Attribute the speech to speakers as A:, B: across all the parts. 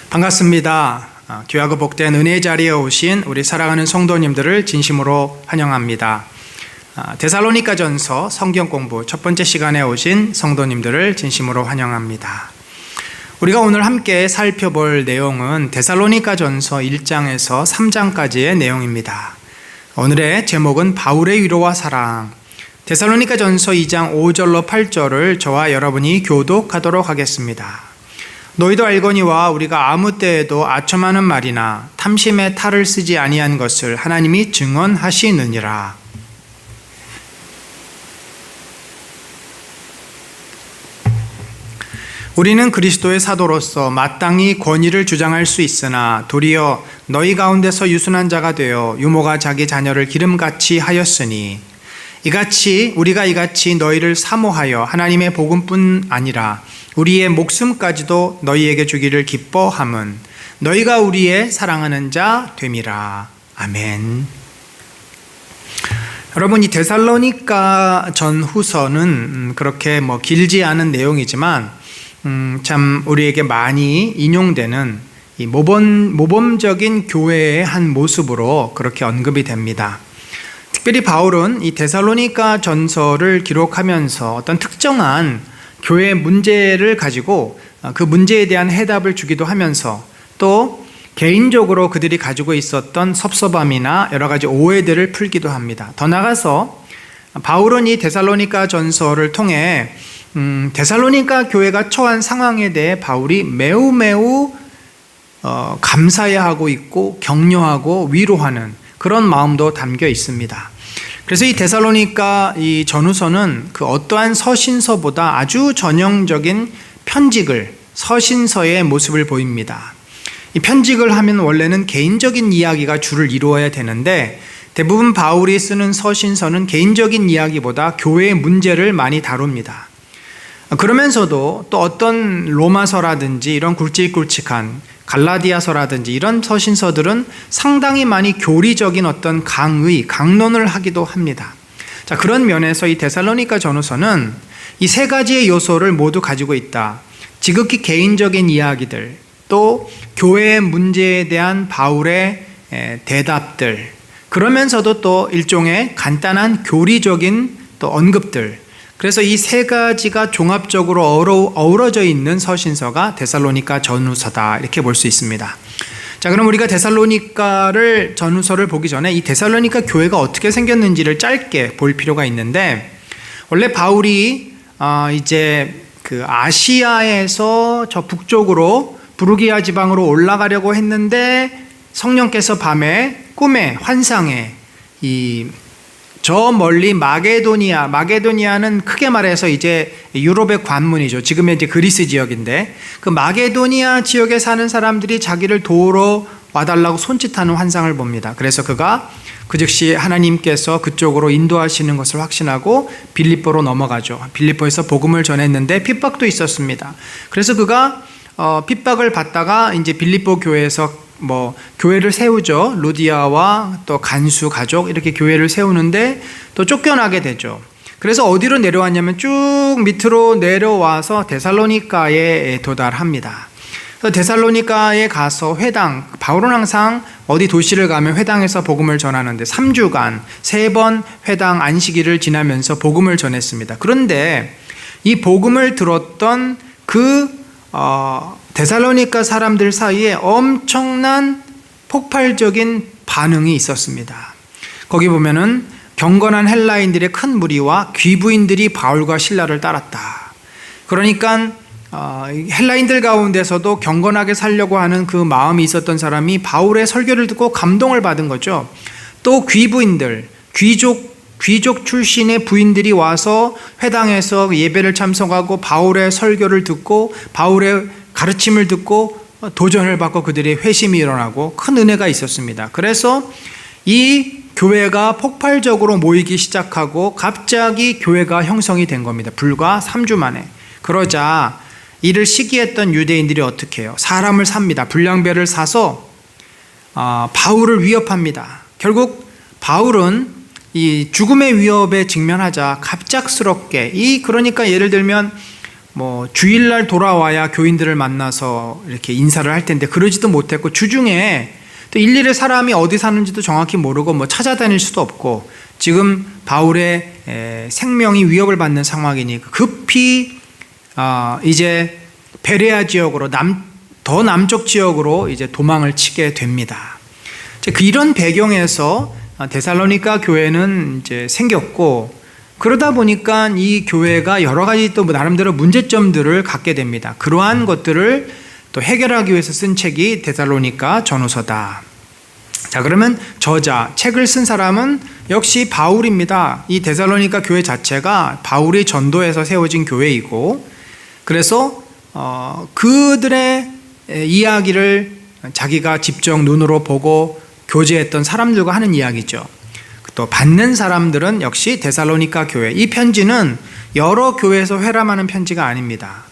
A: 반갑습니다. 귀하고 복된 은혜의 자리에 오신 우리 사랑하는 성도님들을 진심으로 환영합니다. 데살로니가전서 성경 공부 첫 번째 시간에 오신 성도님들을 진심으로 환영합니다. 우리가 오늘 함께 살펴볼 내용은 데살로니가전서 1장에서 3장까지의 내용입니다. 오늘의 제목은 바울의 위로와 사랑. 데살로니가전서 2장 5절로 8절을 저와 여러분이 교독하도록 하겠습니다. 너희도 알거니와 우리가 아무 때에도 아첨하는 말이나 탐심의 탈을 쓰지 아니한 것을 하나님이 증언하시느니라. 우리는 그리스도의 사도로서 마땅히 권위를 주장할 수 있으나 도리어 너희 가운데서 유순한 자가 되어 유모가 자기 자녀를 기름같이 하였으니 우리가 이같이 너희를 사모하여 하나님의 복음뿐 아니라 우리의 목숨까지도 너희에게 주기를 기뻐함은 너희가 우리의 사랑하는 자 됨이라. 아멘. 여러분, 이 데살로니가 전후서는 그렇게 길지 않은 내용이지만 참 우리에게 많이 인용되는 이 모범적인 교회의 한 모습으로 그렇게 언급이 됩니다. 특별히 바울은 이 데살로니가 전서를 기록하면서 어떤 특정한 교회의 문제를 가지고 그 문제에 대한 해답을 주기도 하면서 또 개인적으로 그들이 가지고 있었던 섭섭함이나 여러 가지 오해들을 풀기도 합니다. 더 나아가서 바울은 이 데살로니가 전서를 통해 데살로니가 교회가 처한 상황에 대해 바울이 매우 감사해야 하고 있고 격려하고 위로하는 그런 마음도 담겨 있습니다. 그래서 이 데살로니가 이 전후서는 그 어떠한 서신서보다 아주 전형적인 편직을, 서신서의 모습을 보입니다. 이 편직을 하면 원래는 개인적인 이야기가 주를 이루어야 되는데 대부분 바울이 쓰는 서신서는 개인적인 이야기보다 교회의 문제를 많이 다룹니다. 그러면서도 또 어떤 로마서라든지 이런 굵직굵직한 갈라디아서라든지 이런 서신서들은 상당히 많이 교리적인 어떤 강론을 하기도 합니다. 자, 그런 면에서 이 데살로니가 전후서는 이 세 가지의 요소를 모두 가지고 있다. 지극히 개인적인 이야기들, 또 교회의 문제에 대한 바울의 대답들, 그러면서도 또 일종의 간단한 교리적인 또 언급들, 그래서 이 세 가지가 종합적으로 어우러져 있는 서신서가 데살로니가 전후서다, 이렇게 볼 수 있습니다. 자, 그럼 우리가 데살로니가를 전후서를 보기 전에 이 데살로니가 교회가 어떻게 생겼는지를 짧게 볼 필요가 있는데, 원래 바울이 이제 그 아시아에서 저 북쪽으로 부르기아 지방으로 올라가려고 했는데 성령께서 밤에 꿈에 환상에 저 멀리 마게도니아는 크게 말해서 이제 유럽의 관문이죠. 지금의 이제 그리스 지역인데 그 마게도니아 지역에 사는 사람들이 자기를 도우러 와달라고 손짓하는 환상을 봅니다. 그래서 그가 그 즉시 하나님께서 그쪽으로 인도하시는 것을 확신하고 빌립보로 넘어가죠. 빌립보에서 복음을 전했는데 핍박도 있었습니다. 그래서 그가 핍박을 받다가 이제 빌립보 교회에서 교회를 세우죠. 루디아와 또 간수 가족 이렇게 교회를 세우는데 또 쫓겨나게 되죠. 그래서 어디로 내려왔냐면 쭉 밑으로 내려와서 데살로니가에 도달합니다. 그래서 데살로니가에 가서 바울은 항상 어디 도시를 가면 회당에서 복음을 전하는데 3주간 3번 회당 안식일을 지나면서 복음을 전했습니다. 그런데 이 복음을 들었던 데살로니가 사람들 사이에 엄청난 폭발적인 반응이 있었습니다. 거기 보면은 경건한 헬라인들의 큰 무리와 귀부인들이 바울과 실라를 따랐다. 그러니까 헬라인들 가운데서도 경건하게 살려고 하는 그 마음이 있었던 사람이 바울의 설교를 듣고 감동을 받은 거죠. 또 귀부인들, 귀족 출신의 부인들이 와서 회당에서 예배를 참석하고 바울의 설교를 듣고 바울의 가르침을 듣고 도전을 받고 그들의 회심이 일어나고 큰 은혜가 있었습니다. 그래서 이 교회가 폭발적으로 모이기 시작하고 갑자기 교회가 형성이 된 겁니다. 불과 3주 만에. 그러자 이를 시기했던 유대인들이 어떻게 해요? 사람을 삽니다. 불량배를 사서 바울을 위협합니다. 결국 바울은 이 죽음의 위협에 직면하자 갑작스럽게 그러니까 예를 들면 뭐 주일날 돌아와야 교인들을 만나서 이렇게 인사를 할 텐데 그러지도 못했고, 주중에 또 일일이 사람이 어디 사는지도 정확히 모르고 뭐 찾아다닐 수도 없고, 지금 바울의 생명이 위협을 받는 상황이니까 급히 이제 베레아 지역으로 더 남쪽 지역으로 이제 도망을 치게 됩니다. 이런 배경에서 데살로니가 교회는 이제 생겼고, 그러다 보니까 이 교회가 여러 가지 또 나름대로 문제점들을 갖게 됩니다. 그러한 것들을 또 해결하기 위해서 쓴 책이 데살로니가 전후서다. 자, 그러면 책을 쓴 사람은 역시 바울입니다. 이 데살로니가 교회 자체가 바울이 전도해서 세워진 교회이고, 그래서 그들의 이야기를 자기가 직접 눈으로 보고 교제했던 사람들과 하는 이야기죠. 또 받는 사람들은 역시 데살로니가 교회. 이 편지는 여러 교회에서 회람하는 편지가 아닙니다.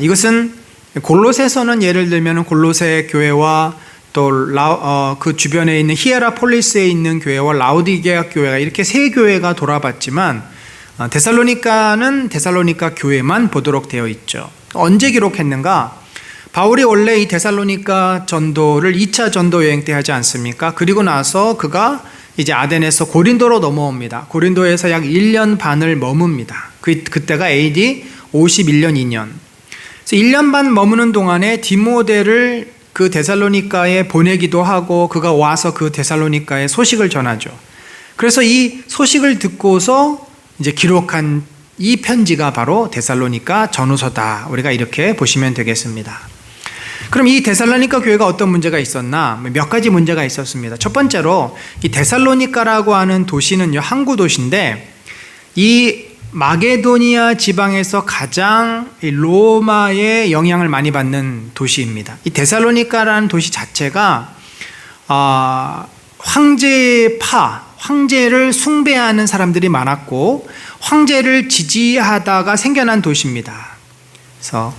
A: 이것은 골로새서는 예를 들면 골로새 교회와 또 그 주변에 있는 히에라폴리스에 있는 교회와 라오디게아 교회가 이렇게 세 교회가 돌아봤지만, 데살로니가는 데살로니가 교회만 보도록 되어 있죠. 언제 기록했는가? 바울이 원래 이 데살로니가 전도를 2차 전도 여행 때 하지 않습니까? 그리고 나서 그가 이제 아덴에서 고린도로 넘어옵니다. 고린도에서 약 1년 반을 머뭅니다. 그때가 AD 51년 2년. 그래서 1년 반 머무는 동안에 디모데를 그 데살로니가에 보내기도 하고, 그가 와서 그 데살로니가의 소식을 전하죠. 그래서 이 소식을 듣고서 이제 기록한 이 편지가 바로 데살로니가 전후서다. 우리가 이렇게 보시면 되겠습니다. 그럼 이 데살로니가 교회가 어떤 문제가 있었나? 몇 가지 문제가 있었습니다. 첫 번째로 이 데살로니가라고 하는 도시는요, 항구 도시인데, 이 마게도니아 지방에서 가장 로마의 영향을 많이 받는 도시입니다. 이 데살로니가라는 도시 자체가 황제를 숭배하는 사람들이 많았고, 황제를 지지하다가 생겨난 도시입니다. 그래서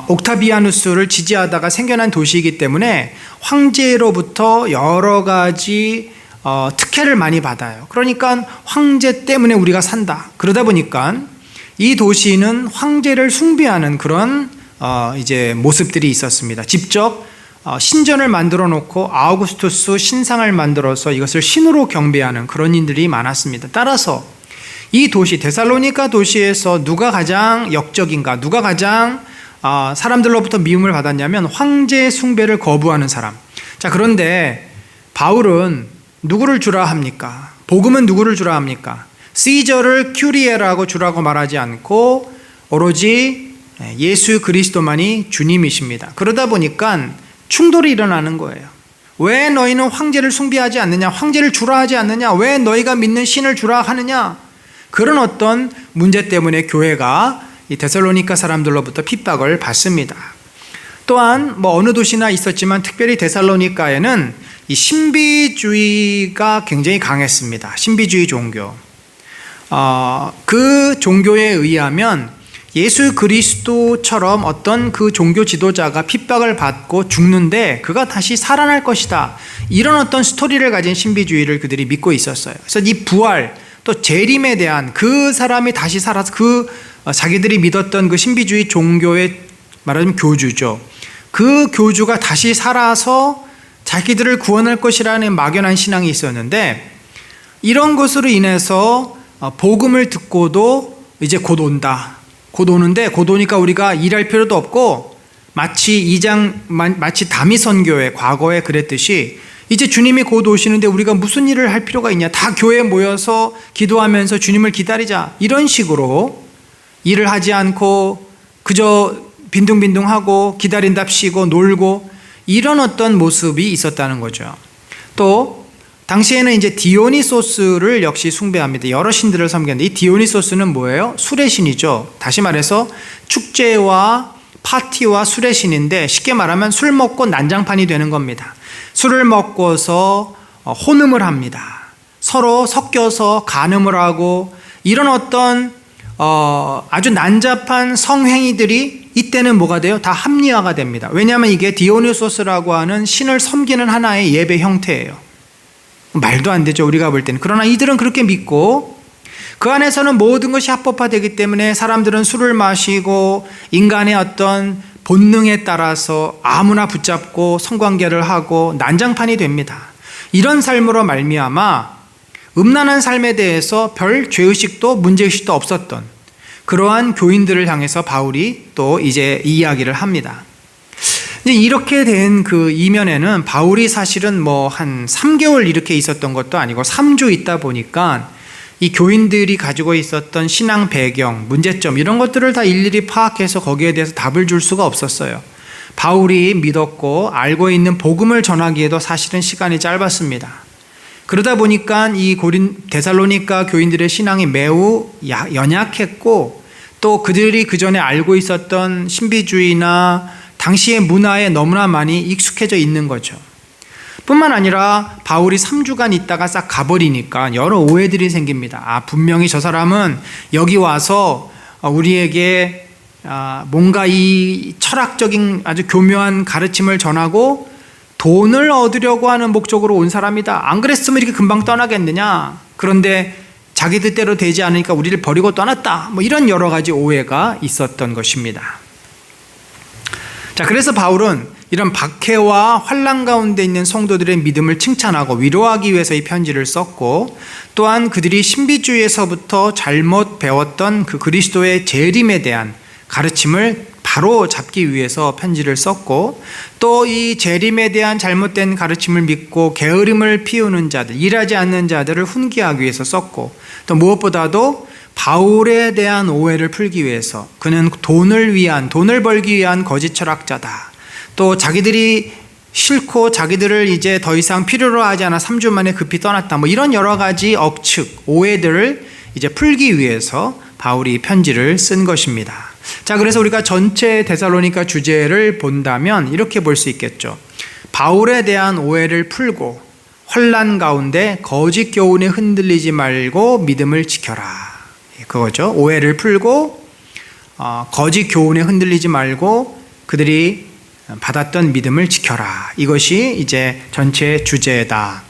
A: 옥타비아누스를 지지하다가 생겨난 도시이기 때문에 황제로부터 여러 가지 특혜를 많이 받아요. 그러니까 황제 때문에 우리가 산다. 그러다 보니까 이 도시는 황제를 숭배하는 그런 이제 모습들이 있었습니다. 직접 신전을 만들어 놓고 아우구스투스 신상을 만들어서 이것을 신으로 경배하는 그런 인들이 많았습니다. 따라서 이 도시 데살로니가 도시에서 누가 가장 역적인가, 누가 가장 사람들로부터 미움을 받았냐면 황제 숭배를 거부하는 사람. 자, 그런데 바울은 누구를 주라 합니까? 복음은 누구를 주라 합니까? 시저를 큐리에라고 주라고 말하지 않고 오로지 예수 그리스도만이 주님이십니다. 그러다 보니까 충돌이 일어나는 거예요. 왜 너희는 황제를 숭배하지 않느냐? 황제를 주라 하지 않느냐? 왜 너희가 믿는 신을 주라 하느냐? 그런 어떤 문제 때문에 교회가 이 데살로니가 사람들로부터 핍박을 받습니다. 또한 어느 도시나 있었지만 특별히 데살로니가에는 이 신비주의가 굉장히 강했습니다. 신비주의 종교. 그 종교에 의하면 예수 그리스도처럼 어떤 그 종교 지도자가 핍박을 받고 죽는데 그가 다시 살아날 것이다. 이런 어떤 스토리를 가진 신비주의를 그들이 믿고 있었어요. 그래서 이 부활, 또 재림에 대한 그 사람이 다시 살아서 자기들이 믿었던 그 신비주의 종교의 말하자면 교주죠. 그 교주가 다시 살아서 자기들을 구원할 것이라는 막연한 신앙이 있었는데, 이런 것으로 인해서 복음을 듣고도 이제 곧 온다. 곧 오는데 곧 오니까 우리가 일할 필요도 없고, 마치 다미선교회 과거에 그랬듯이 이제 주님이 곧 오시는데 우리가 무슨 일을 할 필요가 있냐. 다 교회에 모여서 기도하면서 주님을 기다리자. 이런 식으로 일을 하지 않고 그저 빈둥빈둥하고 기다린답시고 놀고, 이런 어떤 모습이 있었다는 거죠. 또 당시에는 이제 디오니소스를 역시 숭배합니다. 여러 신들을 섬겼는데 이 디오니소스는 뭐예요? 술의 신이죠. 다시 말해서 축제와 파티와 술의 신인데, 쉽게 말하면 술 먹고 난장판이 되는 겁니다. 술을 먹고서 혼음을 합니다. 서로 섞여서 간음을 하고, 이런 어떤 아주 난잡한 성행위들이 이때는 뭐가 돼요? 다 합리화가 됩니다. 왜냐하면 이게 디오니소스라고 하는 신을 섬기는 하나의 예배 형태예요. 말도 안 되죠, 우리가 볼 때는. 그러나 이들은 그렇게 믿고, 그 안에서는 모든 것이 합법화되기 때문에 사람들은 술을 마시고 인간의 어떤 본능에 따라서 아무나 붙잡고 성관계를 하고 난장판이 됩니다. 이런 삶으로 말미암아 음란한 삶에 대해서 별 죄의식도 문제의식도 없었던 그러한 교인들을 향해서 바울이 또 이제 이야기를 합니다. 이렇게 된 그 이면에는 바울이 사실은 뭐 한 3개월 이렇게 있었던 것도 아니고 3주 있다 보니까 이 교인들이 가지고 있었던 신앙 배경, 문제점 이런 것들을 다 일일이 파악해서 거기에 대해서 답을 줄 수가 없었어요. 바울이 믿었고 알고 있는 복음을 전하기에도 사실은 시간이 짧았습니다. 그러다 보니까 이 데살로니가 교인들의 신앙이 매우 연약했고 또 그들이 그 전에 알고 있었던 신비주의나 당시의 문화에 너무나 많이 익숙해져 있는 거죠. 뿐만 아니라 바울이 3주간 있다가 싹 가버리니까 여러 오해들이 생깁니다. 분명히 저 사람은 여기 와서 우리에게 뭔가 이 철학적인 아주 교묘한 가르침을 전하고 돈을 얻으려고 하는 목적으로 온 사람이다. 안 그랬으면 이렇게 금방 떠나겠느냐. 그런데 자기 뜻대로 되지 않으니까 우리를 버리고 떠났다. 뭐 이런 여러 가지 오해가 있었던 것입니다. 자, 그래서 바울은 이런 박해와 환난 가운데 있는 성도들의 믿음을 칭찬하고 위로하기 위해서 이 편지를 썼고, 또한 그들이 신비주의에서부터 잘못 배웠던 그 그리스도의 재림에 대한 가르침을 바로 잡기 위해서 편지를 썼고, 또 이 재림에 대한 잘못된 가르침을 믿고 게으름을 피우는 자들, 일하지 않는 자들을 훈계하기 위해서 썼고, 또 무엇보다도 바울에 대한 오해를 풀기 위해서 그는 돈을 벌기 위한 거짓 철학자다. 또 자기들이 싫고 자기들을 이제 더 이상 필요로 하지 않아 3주 만에 급히 떠났다. 뭐 이런 여러 가지 억측, 오해들을 이제 풀기 위해서 바울이 편지를 쓴 것입니다. 자, 그래서 우리가 전체 데살로니가 주제를 본다면 이렇게 볼 수 있겠죠. 바울에 대한 오해를 풀고 환난 가운데 거짓 교훈에 흔들리지 말고 믿음을 지켜라. 그거죠. 오해를 풀고 거짓 교훈에 흔들리지 말고 그들이 받았던 믿음을 지켜라. 이것이 이제 전체 주제다.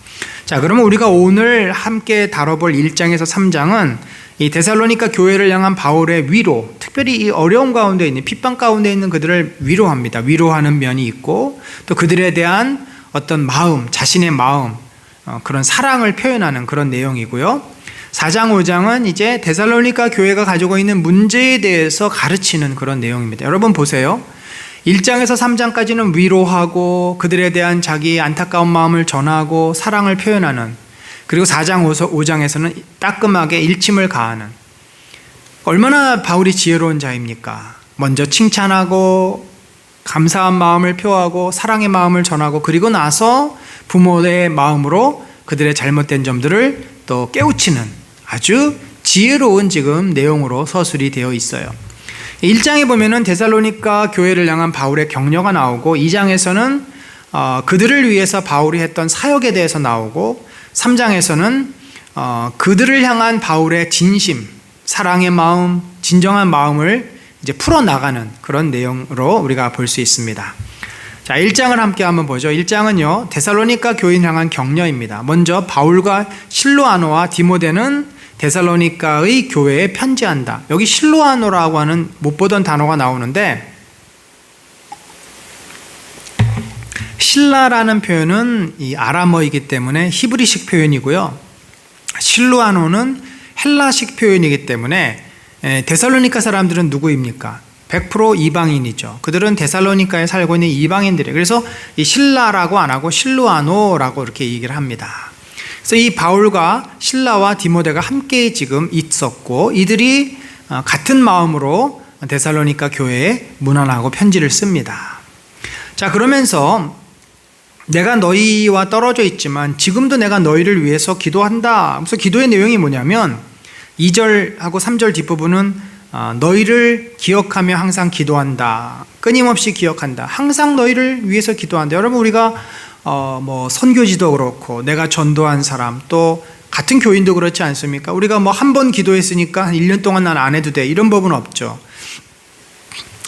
A: 자, 그러면 우리가 오늘 함께 다뤄볼 1장에서 3장은 이 데살로니가 교회를 향한 바울의 위로, 특별히 이 어려움 가운데 있는 핍박 가운데 있는 그들을 위로합니다. 위로하는 면이 있고 또 그들에 대한 어떤 마음, 자신의 마음, 그런 사랑을 표현하는 그런 내용이고요. 4장, 5장은 이제 데살로니가 교회가 가지고 있는 문제에 대해서 가르치는 그런 내용입니다. 여러분 보세요. 1장에서 3장까지는 위로하고 그들에 대한 자기의 안타까운 마음을 전하고 사랑을 표현하는, 그리고 4장, 5장에서는 따끔하게 일침을 가하는, 얼마나 바울이 지혜로운 자입니까? 먼저 칭찬하고 감사한 마음을 표하고 사랑의 마음을 전하고 그리고 나서 부모의 마음으로 그들의 잘못된 점들을 또 깨우치는 아주 지혜로운 지금 내용으로 서술이 되어 있어요. 1장에 보면은 데살로니가 교회를 향한 바울의 격려가 나오고 2장에서는 그들을 위해서 바울이 했던 사역에 대해서 나오고 3장에서는 그들을 향한 바울의 진심, 사랑의 마음, 진정한 마음을 이제 풀어나가는 그런 내용으로 우리가 볼 수 있습니다. 자, 1장을 함께 한번 보죠. 1장은요, 데살로니가 교인 향한 격려입니다. 먼저 바울과 실로아노와 디모데는 데살로니가의 교회에 편지한다. 여기 실로아노라고 하는 못 보던 단어가 나오는데, 실라라는 표현은 이 아람어이기 때문에 히브리식 표현이고요. 실로아노는 헬라식 표현이기 때문에 데살로니가 사람들은 누구입니까? 100% 이방인이죠. 그들은 데살로니가에 살고 있는 이방인들이에요. 그래서 이 실라라고 안 하고 실로아노라고 이렇게 얘기를 합니다. 그래서 이 바울과 실라와 디모데가 함께 지금 있었고 이들이 같은 마음으로 데살로니가 교회에 문안하고 편지를 씁니다. 자, 그러면서 내가 너희와 떨어져 있지만 지금도 내가 너희를 위해서 기도한다. 그래서 기도의 내용이 뭐냐면 2절하고 3절 뒷부분은 너희를 기억하며 항상 기도한다. 끊임없이 기억한다. 항상 너희를 위해서 기도한다. 여러분, 우리가 뭐 선교지도 그렇고 내가 전도한 사람 또 같은 교인도 그렇지 않습니까? 우리가 뭐 한 번 기도했으니까 한 1년 동안 난 안 해도 돼. 이런 법은 없죠.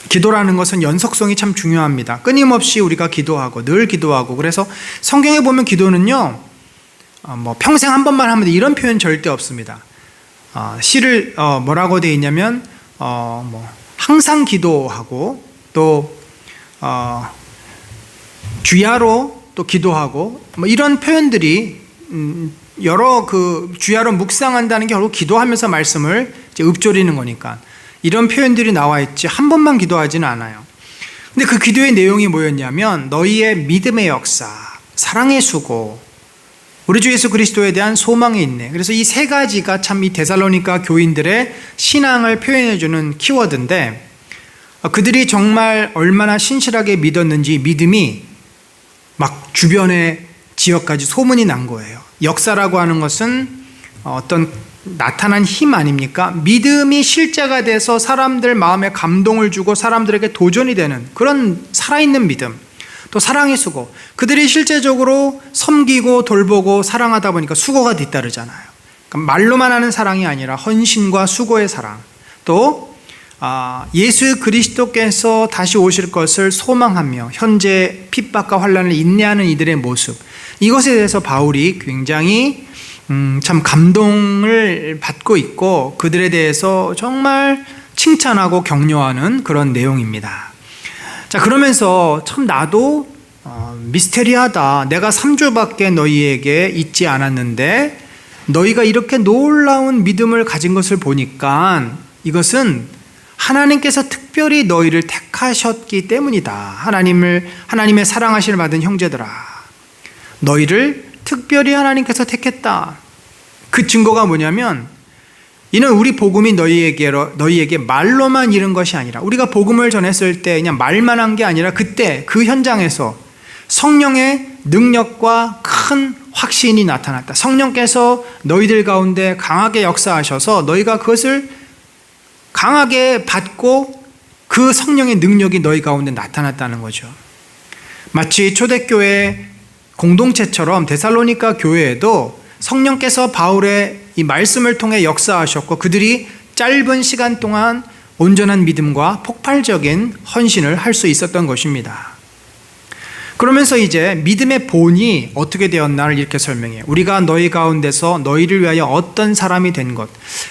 A: 기도라는 것은 연속성이 참 중요합니다. 끊임없이 우리가 기도하고 늘 기도하고, 그래서 성경에 보면 기도는요 뭐 평생 한 번만 하면 돼 이런 표현 절대 없습니다. 시를 뭐라고 되어 있냐면 항상 기도하고 또 주야로 또 기도하고 이런 표현들이 여러 주야로 묵상한다는 게 결국 기도하면서 말씀을 이제 읊조리는 거니까 이런 표현들이 나와 있지 한 번만 기도하지는 않아요. 근데 그 기도의 내용이 뭐였냐면 너희의 믿음의 역사, 사랑의 수고, 우리 주 예수 그리스도에 대한 소망이 있네. 그래서 이 세 가지가 참 이 데살로니가 교인들의 신앙을 표현해주는 키워드인데 그들이 정말 얼마나 신실하게 믿었는지 믿음이 막 주변의 지역까지 소문이 난 거예요. 역사라고 하는 것은 어떤 나타난 힘 아닙니까? 믿음이 실제가 돼서 사람들 마음에 감동을 주고 사람들에게 도전이 되는 그런 살아있는 믿음, 또 사랑의 수고. 그들이 실제적으로 섬기고 돌보고 사랑하다 보니까 수고가 뒤따르잖아요. 그러니까 말로만 하는 사랑이 아니라 헌신과 수고의 사랑, 또 예수 그리스도께서 다시 오실 것을 소망하며 현재 핍박과 환난을 인내하는 이들의 모습, 이것에 대해서 바울이 굉장히 참 감동을 받고 있고 그들에 대해서 정말 칭찬하고 격려하는 그런 내용입니다. 자, 그러면서 참 나도 미스테리하다. 내가 3주밖에 너희에게 있지 않았는데 너희가 이렇게 놀라운 믿음을 가진 것을 보니까 이것은 하나님께서 특별히 너희를 택하셨기 때문이다. 하나님의 사랑하심을 받은 형제들아, 너희를 특별히 하나님께서 택했다. 그 증거가 뭐냐면 이는 우리 복음이 너희에게 말로만 이른 것이 아니라 우리가 복음을 전했을 때 그냥 말만 한 게 아니라 그때 그 현장에서 성령의 능력과 큰 확신이 나타났다. 성령께서 너희들 가운데 강하게 역사하셔서 너희가 그것을 강하게 받고 그 성령의 능력이 너희 가운데 나타났다는 거죠. 마치 초대교회 공동체처럼 데살로니가 교회에도 성령께서 바울의 이 말씀을 통해 역사하셨고 그들이 짧은 시간 동안 온전한 믿음과 폭발적인 헌신을 할 수 있었던 것입니다. 그러면서 이제 믿음의 본이 어떻게 되었나를 이렇게 설명해요. 우리가 너희 가운데서 너희를 위하여 어떤 사람이 된 것.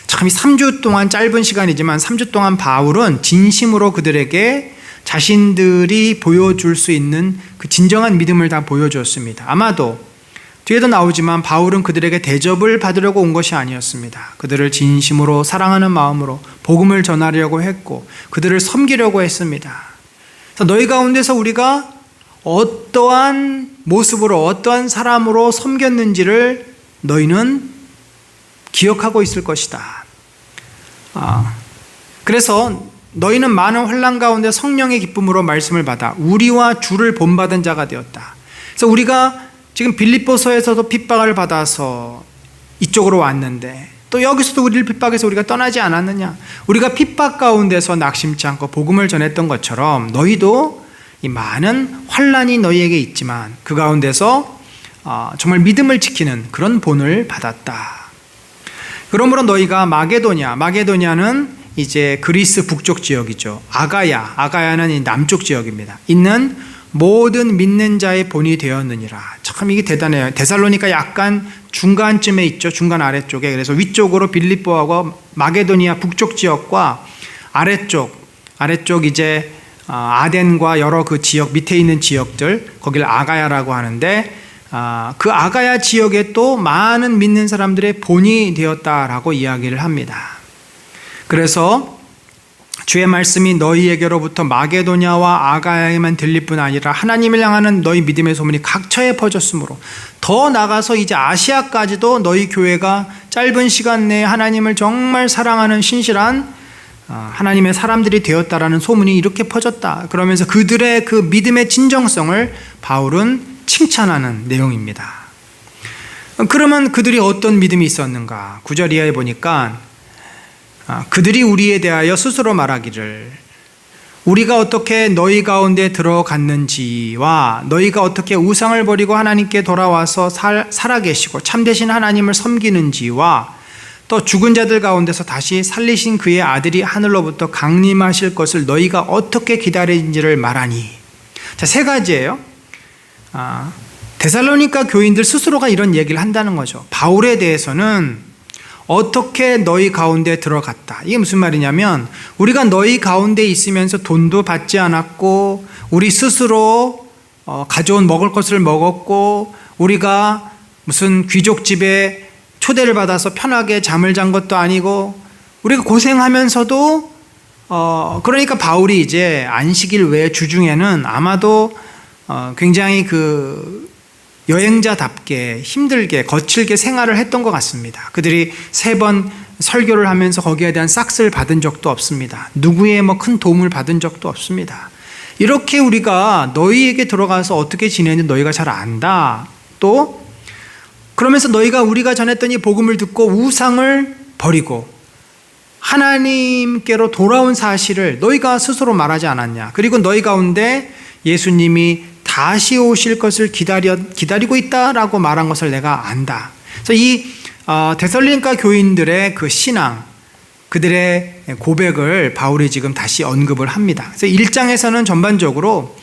A: 참 3주 동안 짧은 시간이지만 3주 동안 바울은 진심으로 그들에게 자신들이 보여줄 수 있는 그 진정한 믿음을 다 보여주었습니다. 아마도 뒤에도 나오지만 바울은 그들에게 대접을 받으려고 온 것이 아니었습니다. 그들을 진심으로 사랑하는 마음으로 복음을 전하려고 했고 그들을 섬기려고 했습니다. 그래서 너희 가운데서 우리가 어떠한 모습으로 어떠한 사람으로 섬겼는지를 너희는 기억하고 있을 것이다. 그래서 너희는 많은 환난 가운데 성령의 기쁨으로 말씀을 받아 우리와 주를 본받은 자가 되었다. 그래서 우리가 지금 빌립보서에서도 핍박을 받아서 이쪽으로 왔는데 또 여기서도 우리를 핍박해서 우리가 떠나지 않았느냐. 우리가 핍박 가운데서 낙심치 않고 복음을 전했던 것처럼 너희도 이 많은 환난이 너희에게 있지만 그 가운데서 정말 믿음을 지키는 그런 본을 받았다. 그러므로 너희가 마게도냐는 이제 그리스 북쪽 지역이죠. 아가야는 이 남쪽 지역입니다. 있는 모든 믿는 자의 본이 되었느니라. 참 이게 대단해요. 데살로니가 약간 중간쯤에 있죠. 중간 아래쪽에. 그래서 위쪽으로 빌립보하고 마게도니아 북쪽 지역과 아래쪽 이제 아덴과 여러 그 지역 밑에 있는 지역들, 거기를 아가야라고 하는데 그 아가야 지역에 또 많은 믿는 사람들의 본이 되었다라고 이야기를 합니다. 그래서 주의 말씀이 너희에게로부터 마게도냐와 아가야에만 들릴 뿐 아니라 하나님을 향하는 너희 믿음의 소문이 각처에 퍼졌으므로 더 나가서 이제 아시아까지도 너희 교회가 짧은 시간 내에 하나님을 정말 사랑하는 신실한 하나님의 사람들이 되었다라는 소문이 이렇게 퍼졌다. 그러면서 그들의 그 믿음의 진정성을 바울은 칭찬하는 내용입니다. 그러면 그들이 어떤 믿음이 있었는가? 9절 이하에 보니까 그들이 우리에 대하여 스스로 말하기를 우리가 어떻게 너희 가운데 들어갔는지와 너희가 어떻게 우상을 버리고 하나님께 돌아와서 살아계시고 참되신 하나님을 섬기는지와 또 죽은 자들 가운데서 다시 살리신 그의 아들이 하늘로부터 강림하실 것을 너희가 어떻게 기다리는지를 말하니. 자, 세 가지예요. 데살로니가 교인들 스스로가 이런 얘기를 한다는 거죠. 바울에 대해서는 어떻게 너희 가운데 들어갔다. 이게 무슨 말이냐면 우리가 너희 가운데 있으면서 돈도 받지 않았고 우리 스스로 가져온 먹을 것을 먹었고 우리가 무슨 귀족집에 초대를 받아서 편하게 잠을 잔 것도 아니고 우리가 고생하면서도 그러니까 바울이 이제 안식일 외 주중에는 아마도 굉장히 그 여행자답게 힘들게 거칠게 생활을 했던 것 같습니다. 그들이 3번 설교를 하면서 거기에 대한 싹스를 받은 적도 없습니다. 누구의 뭐 큰 도움을 받은 적도 없습니다. 이렇게 우리가 너희에게 들어가서 어떻게 지내는지 너희가 잘 안다. 또 그러면서 너희가 우리가 전했던 이 복음을 듣고 우상을 버리고 하나님께로 돌아온 사실을 너희가 스스로 말하지 않았냐. 그리고 너희 가운데 예수님이 다시 오실 것을 기다리고 있다라고 말한 것을 내가 안다. 그래서 이 데살로니가 교인들의 그 신앙, 그들의 고백을 바울이 지금 다시 언급을 합니다. 그래서 1장에서는 전반적으로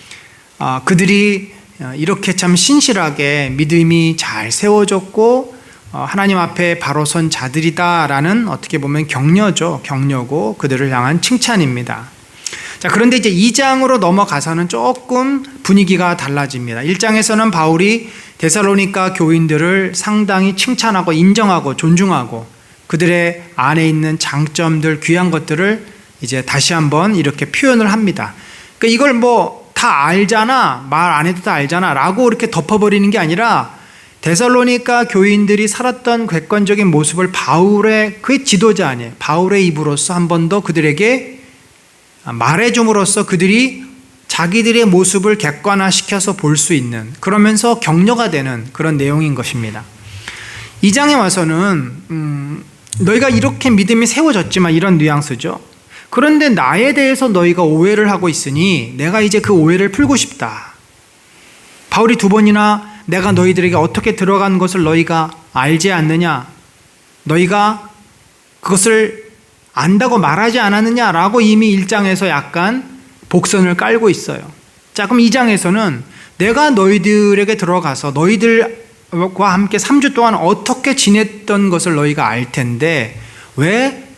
A: 그들이 이렇게 참 신실하게 믿음이 잘 세워졌고 하나님 앞에 바로 선 자들이다라는 어떻게 보면 격려고 그들을 향한 칭찬입니다. 자, 그런데 이제 2장으로 넘어가서는 조금 분위기가 달라집니다. 1장에서는 바울이 데살로니가 교인들을 상당히 칭찬하고 인정하고 존중하고 그들의 안에 있는 장점들, 귀한 것들을 이제 다시 한번 이렇게 표현을 합니다. 그러니까 이걸 뭐 다 알잖아, 말 안 해도 다 알잖아 라고 이렇게 덮어버리는 게 아니라 데살로니가 교인들이 살았던 객관적인 모습을 바울의 그의 지도자 아니에요. 바울의 입으로서 한 번 더 그들에게 말해줌으로써 그들이 자기들의 모습을 객관화시켜서 볼 수 있는, 그러면서 격려가 되는 그런 내용인 것입니다. 2장에 와서는 너희가 이렇게 믿음이 세워졌지만 이런 뉘앙스죠. 그런데 나에 대해서 너희가 오해를 하고 있으니 내가 이제 그 오해를 풀고 싶다. 바울이 2번이나 내가 너희들에게 어떻게 들어간 것을 너희가 알지 않느냐, 너희가 그것을 안다고 말하지 않았느냐라고 이미 1장에서 약간 복선을 깔고 있어요. 자, 그럼 2장에서는 내가 너희들에게 들어가서 너희들과 함께 3주 동안 어떻게 지냈던 것을 너희가 알 텐데 왜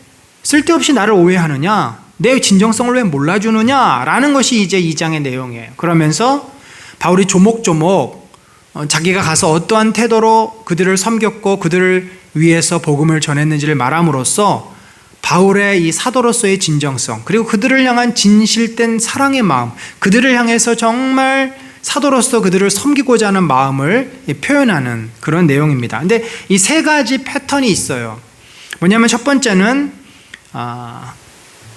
A: 쓸데없이 나를 오해하느냐, 내 진정성을 왜 몰라주느냐라는 것이 이제 2장의 내용이에요. 그러면서 바울이 조목조목 자기가 가서 어떠한 태도로 그들을 섬겼고 그들을 위해서 복음을 전했는지를 말함으로써 바울의 이 사도로서의 진정성, 그리고 그들을 향한 진실된 사랑의 마음, 그들을 향해서 정말 사도로서 그들을 섬기고자 하는 마음을 표현하는 그런 내용입니다. 근데 이 3가지 패턴이 있어요. 뭐냐면 첫 번째는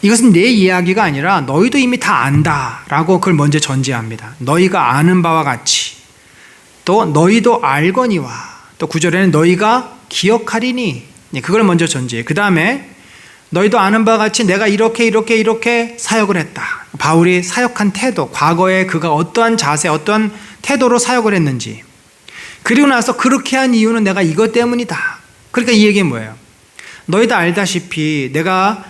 A: 이것은 내 이야기가 아니라 너희도 이미 다 안다라고 그걸 먼저 전제합니다. 너희가 아는 바와 같이, 또 너희도 알거니와, 또 9절에는 너희가 기억하리니, 그걸 먼저 전제해요. 그 다음에 너희도 아는 바와 같이 내가 이렇게 사역을 했다. 바울이 사역한 태도, 과거에 그가 어떠한 자세, 어떠한 태도로 사역을 했는지, 그리고 나서 그렇게 한 이유는 내가 이것 때문이다. 그러니까 이 얘기는 뭐예요? 너희도 알다시피 내가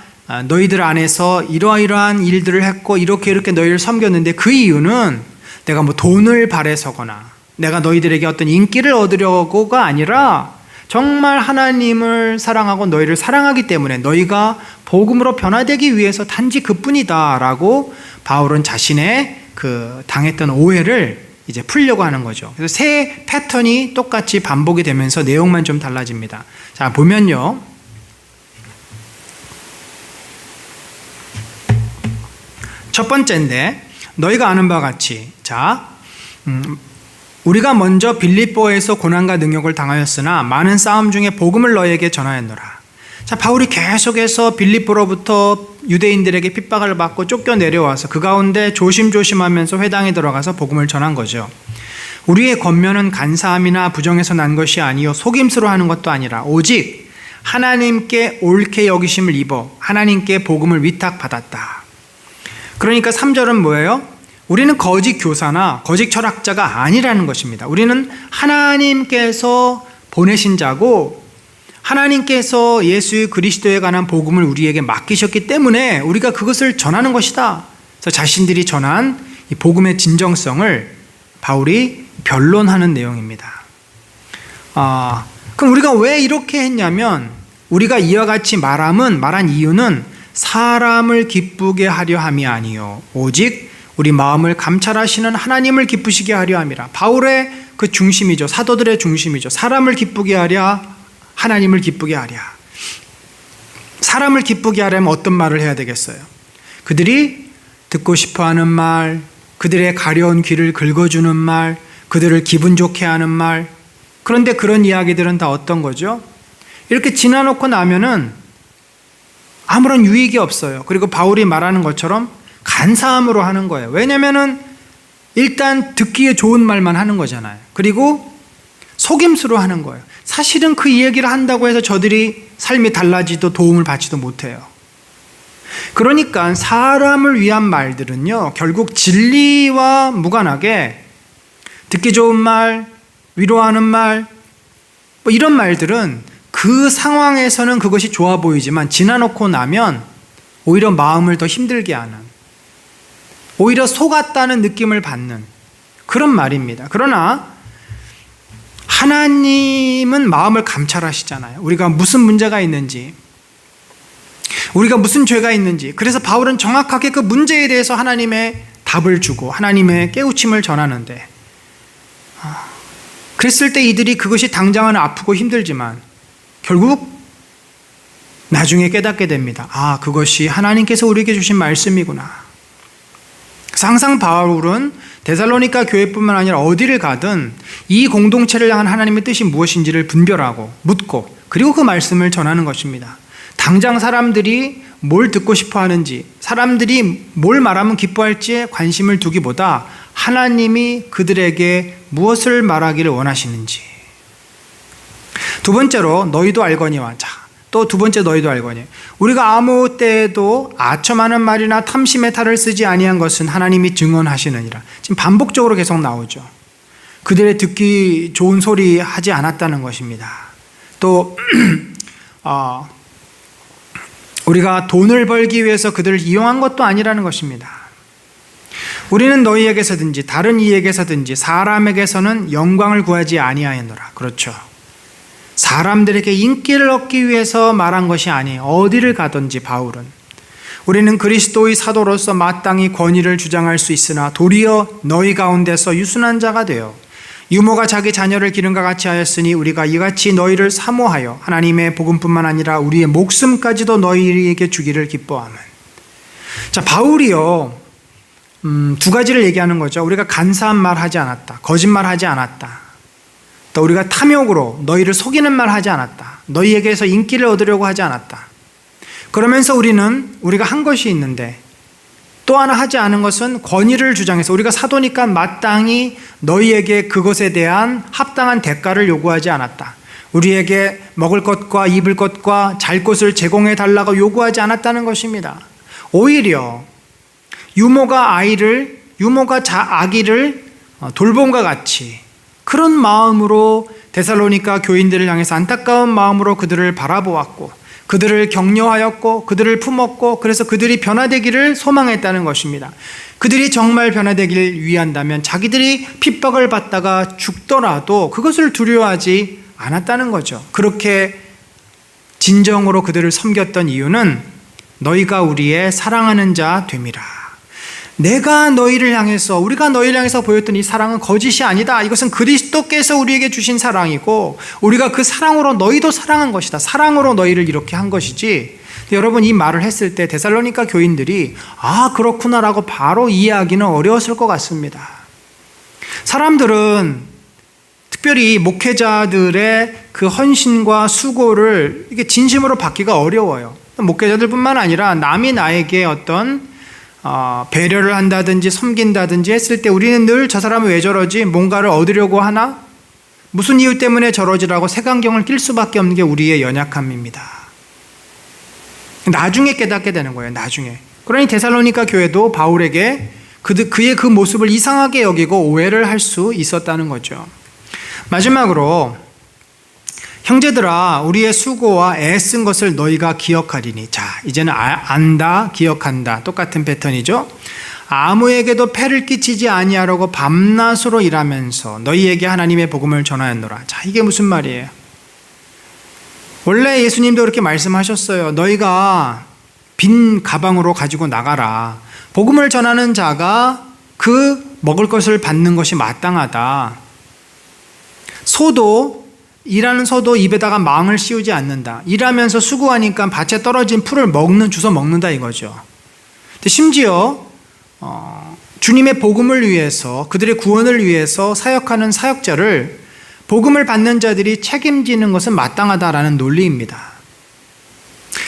A: 너희들 안에서 이러이러한 일들을 했고 이렇게 너희를 섬겼는데 그 이유는 내가 뭐 돈을 바래서거나 내가 너희들에게 어떤 인기를 얻으려고가 아니라 정말 하나님을 사랑하고 너희를 사랑하기 때문에 너희가 복음으로 변화되기 위해서 단지 그뿐이다 라고 바울은 자신의 그 당했던 오해를 이제 풀려고 하는 거죠. 그래서 3 패턴이 똑같이 반복이 되면서 내용만 좀 달라집니다. 자, 보면요, 첫 번째인데 너희가 아는 바와 같이, 자, 우리가 먼저 빌립보에서 고난과 능욕을 당하였으나 많은 싸움 중에 복음을 너희에게 전하였노라. 자, 바울이 계속해서 빌립보로부터 유대인들에게 핍박을 받고 쫓겨 내려와서 그 가운데 조심조심하면서 회당에 들어가서 복음을 전한 거죠. 우리의 권면은 간사함이나 부정에서 난 것이 아니요 속임수로 하는 것도 아니라 오직 하나님께 옳게 여기심을 입어 하나님께 복음을 위탁받았다. 그러니까 3절은 뭐예요? 우리는 거짓 교사나 거짓 철학자가 아니라는 것입니다. 우리는 하나님께서 보내신 자고 하나님께서 예수 그리스도에 관한 복음을 우리에게 맡기셨기 때문에 우리가 그것을 전하는 것이다. 그래서 자신들이 전한 이 복음의 진정성을 바울이 변론하는 내용입니다. 그럼 우리가 왜 이렇게 했냐면 우리가 이와 같이 말한 이유는 사람을 기쁘게 하려 함이 아니요 오직 우리 마음을 감찰하시는 하나님을 기쁘시게 하려 함이라. 바울의 그 중심이죠. 사도들의 중심이죠. 사람을 기쁘게 하랴, 하나님을 기쁘게 하랴. 사람을 기쁘게 하려면 어떤 말을 해야 되겠어요? 그들이 듣고 싶어하는 말, 그들의 가려운 귀를 긁어주는 말, 그들을 기분 좋게 하는 말. 그런데 그런 이야기들은 다 어떤 거죠? 이렇게 지나놓고 나면은 아무런 유익이 없어요. 그리고 바울이 말하는 것처럼 간사함으로 하는 거예요. 왜냐면은 일단 듣기에 좋은 말만 하는 거잖아요. 그리고 속임수로 하는 거예요. 사실은 그 이야기를 한다고 해서 저들이 삶이 달라지도 도움을 받지도 못해요. 그러니까 사람을 위한 말들은요, 결국 진리와 무관하게 듣기 좋은 말, 위로하는 말, 뭐 이런 말들은 그 상황에서는 그것이 좋아 보이지만 지나놓고 나면 오히려 마음을 더 힘들게 하는, 오히려 속았다는 느낌을 받는 그런 말입니다. 그러나 하나님은 마음을 감찰하시잖아요. 우리가 무슨 문제가 있는지, 우리가 무슨 죄가 있는지. 그래서 바울은 정확하게 그 문제에 대해서 하나님의 답을 주고 하나님의 깨우침을 전하는데, 그랬을 때 이들이 그것이 당장은 아프고 힘들지만 결국 나중에 깨닫게 됩니다. 아, 그것이 하나님께서 우리에게 주신 말씀이구나. 그래서 항상 바울은 데살로니가 교회뿐만 아니라 어디를 가든 이 공동체를 향한 하나님의 뜻이 무엇인지를 분별하고 묻고, 그리고 그 말씀을 전하는 것입니다. 당장 사람들이 뭘 듣고 싶어 하는지, 사람들이 뭘 말하면 기뻐할지에 관심을 두기보다 하나님이 그들에게 무엇을 말하기를 원하시는지. 두 번째로 너희도 알거니와. 자, 또 두 번째 너희도 알거니. 우리가 아무 때에도 아첨하는 말이나 탐심의 탈을 쓰지 아니한 것은 하나님이 증언하시느니라. 지금 반복적으로 계속 나오죠. 그들의 듣기 좋은 소리 하지 않았다는 것입니다. 또 우리가 돈을 벌기 위해서 그들을 이용한 것도 아니라는 것입니다. 우리는 너희에게서든지 다른 이에게서든지 사람에게서는 영광을 구하지 아니하였노라. 그렇죠. 사람들에게 인기를 얻기 위해서 말한 것이 아니에요. 어디를 가든지 바울은 우리는 그리스도의 사도로서 마땅히 권위를 주장할 수 있으나 도리어 너희 가운데서 유순한 자가 되어 유모가 자기 자녀를 기름과 같이 하였으니 우리가 이같이 너희를 사모하여 하나님의 복음뿐만 아니라 우리의 목숨까지도 너희에게 주기를 기뻐하면. 자, 바울이요, 두 가지를 얘기하는 거죠. 우리가 간사한 말 하지 않았다, 거짓말 하지 않았다, 또 우리가 탐욕으로 너희를 속이는 말 하지 않았다, 너희에게서 인기를 얻으려고 하지 않았다. 그러면서 우리가 한 것이 있는데 또 하나 하지 않은 것은 권위를 주장해서 우리가 사도니까 마땅히 너희에게 그것에 대한 합당한 대가를 요구하지 않았다. 우리에게 먹을 것과 입을 것과 잘 곳을 제공해 달라고 요구하지 않았다는 것입니다. 오히려 유모가 아기를 돌봄과 같이 그런 마음으로 데살로니가 교인들을 향해서 안타까운 마음으로 그들을 바라보았고, 그들을 격려하였고, 그들을 품었고, 그래서 그들이 변화되기를 소망했다는 것입니다. 그들이 정말 변화되기를 위한다면 자기들이 핍박을 받다가 죽더라도 그것을 두려워하지 않았다는 거죠. 그렇게 진정으로 그들을 섬겼던 이유는 너희가 우리의 사랑하는 자 됨이라. 우리가 너희를 향해서 보였던 이 사랑은 거짓이 아니다. 이것은 그리스도께서 우리에게 주신 사랑이고 우리가 그 사랑으로 너희도 사랑한 것이다. 사랑으로 너희를 이렇게 한 것이지. 여러분, 이 말을 했을 때 데살로니가 교인들이 그렇구나라고 바로 이해하기는 어려웠을 것 같습니다. 사람들은 특별히 목회자들의 그 헌신과 수고를 이게 진심으로 받기가 어려워요. 목회자들뿐만 아니라 남이 나에게 어떤 배려를 한다든지 섬긴다든지 했을 때 우리는 늘 저 사람은 왜 저러지? 뭔가를 얻으려고 하나? 무슨 이유 때문에 저러지라고 색안경을 낄 수밖에 없는 게 우리의 연약함입니다. 나중에 깨닫게 되는 거예요. 나중에. 그러니 데살로니가 교회도 바울에게 그의 그 모습을 이상하게 여기고 오해를 할 수 있었다는 거죠. 마지막으로 형제들아, 우리의 수고와 애쓴 것을 너희가 기억하리니. 자, 이제는 안다, 기억한다. 똑같은 패턴이죠. 아무에게도 폐를 끼치지 아니하려고 밤낮으로 일하면서 너희에게 하나님의 복음을 전하였노라. 자, 이게 무슨 말이에요? 원래 예수님도 그렇게 말씀하셨어요. 너희가 빈 가방으로 가지고 나가라. 복음을 전하는 자가 그 먹을 것을 받는 것이 마땅하다. 일하는 소도 입에다가 망을 씌우지 않는다. 일하면서 수고하니까 밭에 떨어진 풀을 주워 먹는다 이거죠. 근데 심지어 주님의 복음을 위해서, 그들의 구원을 위해서 사역하는 사역자를 복음을 받는 자들이 책임지는 것은 마땅하다라는 논리입니다.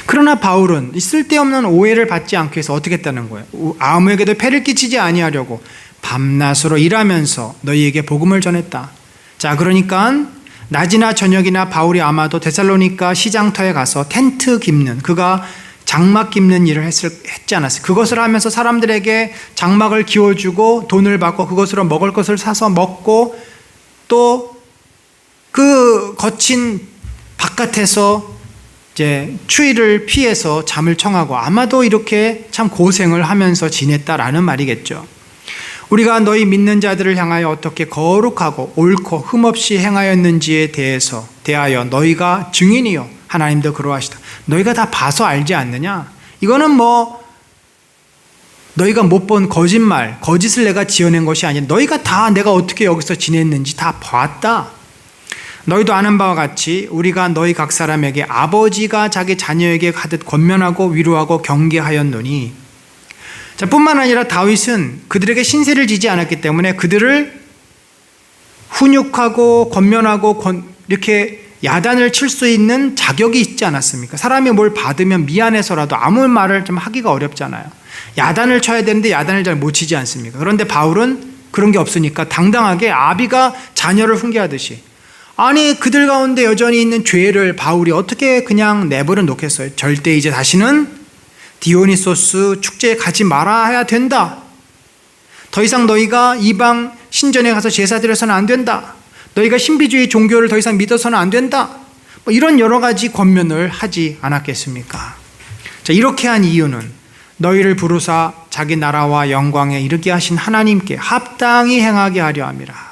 A: 그러나 바울은 쓸데없는 오해를 받지 않기 위해서 어떻게 했다는 거예요? 아무에게도 폐를 끼치지 아니하려고 밤낮으로 일하면서 너희에게 복음을 전했다. 자, 그러니까 낮이나 저녁이나 바울이 아마도 데살로니가 시장터에 가서 텐트 깁는, 그가 장막 깁는 일을 했지 않았어요. 그것을 하면서 사람들에게 장막을 기워주고 돈을 받고 그것으로 먹을 것을 사서 먹고, 또 그 거친 바깥에서 이제 추위를 피해서 잠을 청하고, 아마도 이렇게 참 고생을 하면서 지냈다라는 말이겠죠. 우리가 너희 믿는 자들을 향하여 어떻게 거룩하고 옳고 흠없이 행하였는지에 대하여 너희가 증인이요, 하나님도 그러하시다. 너희가 다 봐서 알지 않느냐? 이거는 너희가 못 본 거짓을 내가 지어낸 것이 아니라 너희가 다 내가 어떻게 여기서 지냈는지 다 봤다. 너희도 아는 바와 같이 우리가 너희 각 사람에게 아버지가 자기 자녀에게 하듯 권면하고 위로하고 경계하였노니. 자, 뿐만 아니라 다윗은 그들에게 신세를 지지 않았기 때문에 그들을 훈육하고 권면하고 이렇게 야단을 칠 수 있는 자격이 있지 않았습니까? 사람이 뭘 받으면 미안해서라도 아무 말을 좀 하기가 어렵잖아요. 야단을 쳐야 되는데 야단을 잘 못 치지 않습니까? 그런데 바울은 그런 게 없으니까 당당하게 아비가 자녀를 훈계하듯이, 아니 그들 가운데 여전히 있는 죄를 바울이 어떻게 그냥 내버려 놓겠어요? 절대 이제 다시는 디오니소스 축제에 가지 말아야 된다. 더 이상 너희가 이방 신전에 가서 제사 드려서는 안 된다. 너희가 신비주의 종교를 더 이상 믿어서는 안 된다. 이런 여러 가지 권면을 하지 않았겠습니까? 자, 이렇게 한 이유는 너희를 부르사 자기 나라와 영광에 이르게 하신 하나님께 합당히 행하게 하려 함이라.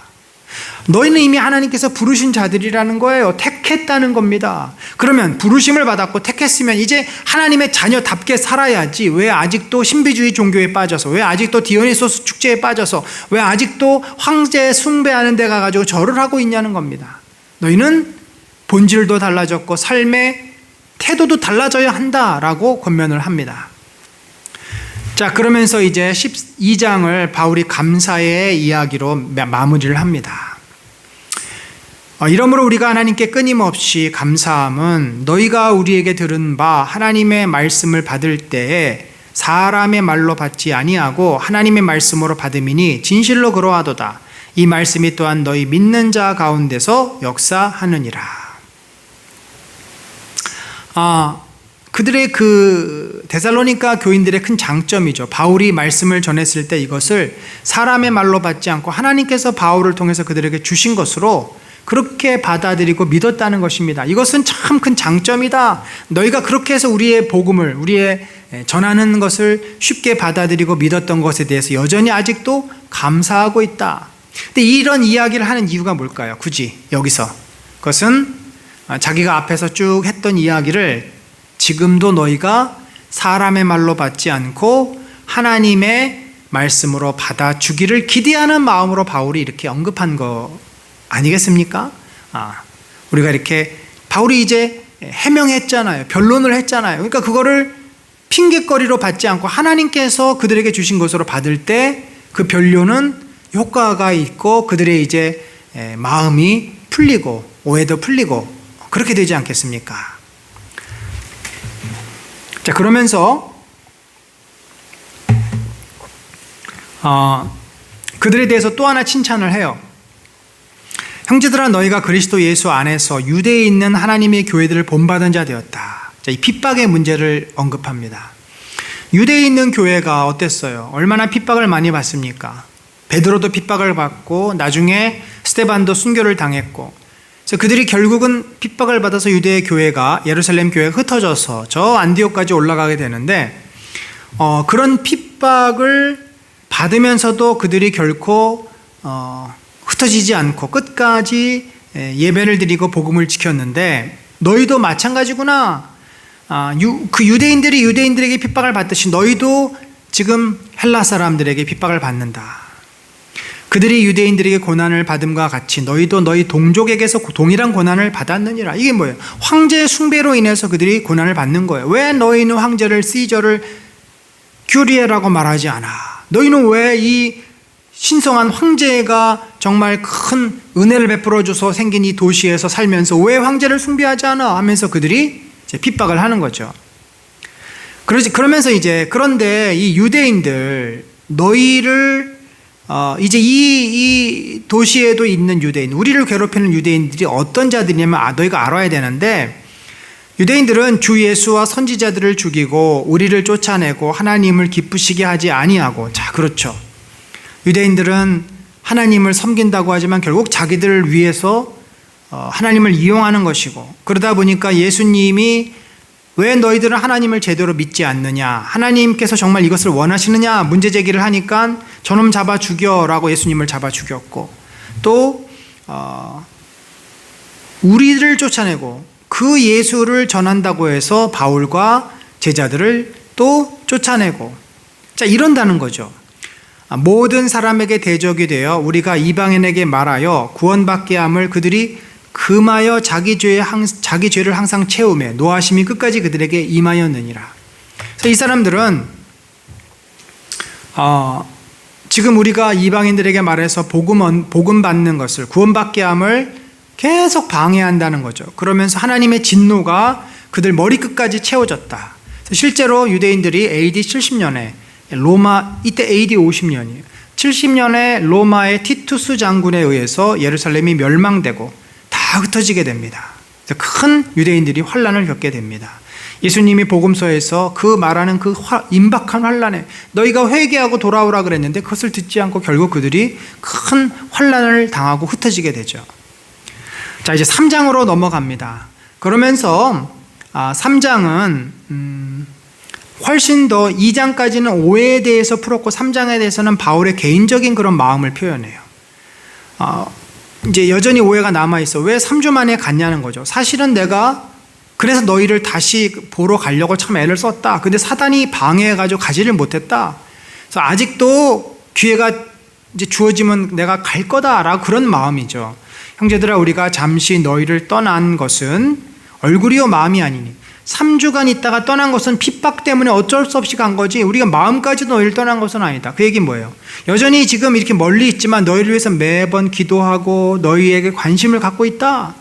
A: 너희는 이미 하나님께서 부르신 자들이라는 거예요. 택했다는 겁니다. 그러면 부르심을 받았고 택했으면 이제 하나님의 자녀답게 살아야지. 왜 아직도 신비주의 종교에 빠져서, 왜 아직도 디오니소스 축제에 빠져서, 왜 아직도 황제 숭배하는 데 가가지고 절을 하고 있냐는 겁니다. 너희는 본질도 달라졌고 삶의 태도도 달라져야 한다라고 권면을 합니다. 자, 그러면서 이제 12장을 바울이 감사의 이야기로 마무리를 합니다. 이러므로 우리가 하나님께 끊임없이 감사함은 너희가 우리에게 들은 바 하나님의 말씀을 받을 때에 사람의 말로 받지 아니하고 하나님의 말씀으로 받음이니 진실로 그러하도다. 이 말씀이 또한 너희 믿는 자 가운데서 역사하느니라. 그들의 그 데살로니가 교인들의 큰 장점이죠. 바울이 말씀을 전했을 때 이것을 사람의 말로 받지 않고 하나님께서 바울을 통해서 그들에게 주신 것으로 그렇게 받아들이고 믿었다는 것입니다. 이것은 참 큰 장점이다. 너희가 그렇게 해서 우리의 복음을, 우리의 전하는 것을 쉽게 받아들이고 믿었던 것에 대해서 여전히 아직도 감사하고 있다. 근데 이런 이야기를 하는 이유가 뭘까요? 굳이 여기서. 그것은 자기가 앞에서 쭉 했던 이야기를 지금도 너희가 사람의 말로 받지 않고 하나님의 말씀으로 받아주기를 기대하는 마음으로 바울이 이렇게 언급한 거 아니겠습니까? 우리가 이렇게 바울이 이제 해명했잖아요. 변론을 했잖아요. 그러니까 그거를 핑계거리로 받지 않고 하나님께서 그들에게 주신 것으로 받을 때 그 변론은 효과가 있고 그들의 이제 마음이 풀리고 오해도 풀리고 그렇게 되지 않겠습니까? 자, 그러면서 그들에 대해서 또 하나 칭찬을 해요. 형제들아, 너희가 그리스도 예수 안에서 유대에 있는 하나님의 교회들을 본받은 자 되었다. 자, 이 핍박의 문제를 언급합니다. 유대에 있는 교회가 어땠어요? 얼마나 핍박을 많이 받습니까? 베드로도 핍박을 받고 나중에 스데반도 순교를 당했고, 그래서 그들이 결국은 핍박을 받아서 유대의 교회가, 예루살렘 교회가 흩어져서 저 안디옥까지 올라가게 되는데, 그런 핍박을 받으면서도 그들이 결코 흩어지지 않고 끝까지 예배를 드리고 복음을 지켰는데, 너희도 마찬가지구나. 그 유대인들이 유대인들에게 핍박을 받듯이 너희도 지금 헬라 사람들에게 핍박을 받는다. 그들이 유대인들에게 고난을 받음과 같이 너희도 너희 동족에게서 동일한 고난을 받았느니라. 이게 뭐예요? 황제 숭배로 인해서 그들이 고난을 받는 거예요. 왜 너희는 황제를 시저를 큐리에라고 말하지 않아? 너희는 왜 이 신성한 황제가 정말 큰 은혜를 베풀어줘서 생긴 이 도시에서 살면서 왜 황제를 숭배하지 않아? 하면서 그들이 이제 핍박을 하는 거죠. 그러면서 이제 그런데 이 유대인들 너희를 이제 이 도시에도 있는 유대인, 우리를 괴롭히는 유대인들이 어떤 자들이냐면 너희가 알아야 되는데, 유대인들은 주 예수와 선지자들을 죽이고 우리를 쫓아내고 하나님을 기쁘시게 하지 아니하고, 자 그렇죠. 유대인들은 하나님을 섬긴다고 하지만 결국 자기들을 위해서 하나님을 이용하는 것이고, 그러다 보니까 예수님이 왜 너희들은 하나님을 제대로 믿지 않느냐, 하나님께서 정말 이것을 원하시느냐 문제 제기를 하니까 저놈 잡아 죽여라고 예수님을 잡아 죽였고, 또 우리를 쫓아내고 그 예수를 전한다고 해서 바울과 제자들을 또 쫓아내고, 자 이런다는 거죠. 모든 사람에게 대적이 되어 우리가 이방인에게 말하여 구원받게 함을 그들이 금하여 자기 죄를 항상 채우매 노하심이 끝까지 그들에게 임하였느니라. 그래서 이 사람들은 지금 우리가 이방인들에게 말해서 복음 받는 것을, 구원받게 함을 계속 방해한다는 거죠. 그러면서 하나님의 진노가 그들 머리끝까지 채워졌다. 실제로 유대인들이 AD 70년에 로마, 이때 AD 50년이에요. 70년에 로마의 티투스 장군에 의해서 예루살렘이 멸망되고 다 흩어지게 됩니다. 큰 유대인들이 환란을 겪게 됩니다. 예수님이 복음서에서 그 말하는 그 임박한 환란에 너희가 회개하고 돌아오라 그랬는데 그것을 듣지 않고 결국 그들이 큰 환란을 당하고 흩어지게 되죠. 자, 이제 3장으로 넘어갑니다. 그러면서 3장은 훨씬 더 2장까지는 오해에 대해서 풀었고 3장에 대해서는 바울의 개인적인 그런 마음을 표현해요. 이제 여전히 오해가 남아있어. 왜 3주 만에 갔냐는 거죠. 사실은 내가 그래서 너희를 다시 보러 가려고 참 애를 썼다. 근데 사단이 방해해가지고 가지를 못했다. 그래서 아직도 기회가 이제 주어지면 내가 갈 거다라고 그런 마음이죠. 형제들아, 우리가 잠시 너희를 떠난 것은 얼굴이요 마음이 아니니, 3주간 있다가 떠난 것은 핍박 때문에 어쩔 수 없이 간 거지 우리가 마음까지도 너희를 떠난 것은 아니다. 그 얘기는 뭐예요? 여전히 지금 이렇게 멀리 있지만 너희를 위해서 매번 기도하고 너희에게 관심을 갖고 있다.